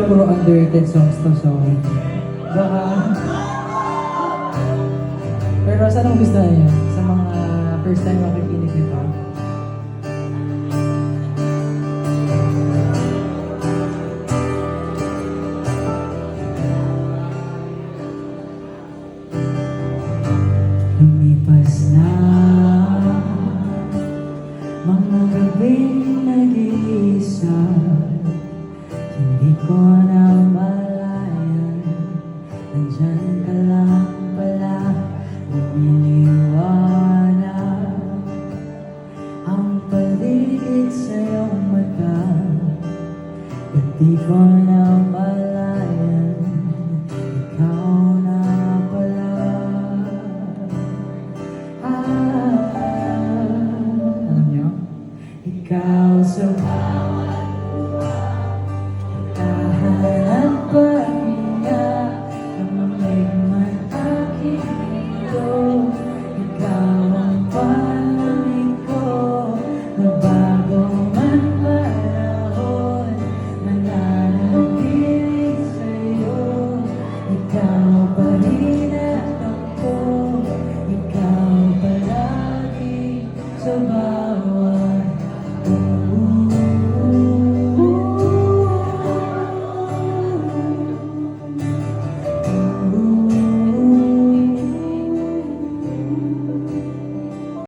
puro underrated songs to, so baka... Pero saan ang gusto niyo? Sa mga first time makikinig nito? Lumipas na mga gabing nag-iisa.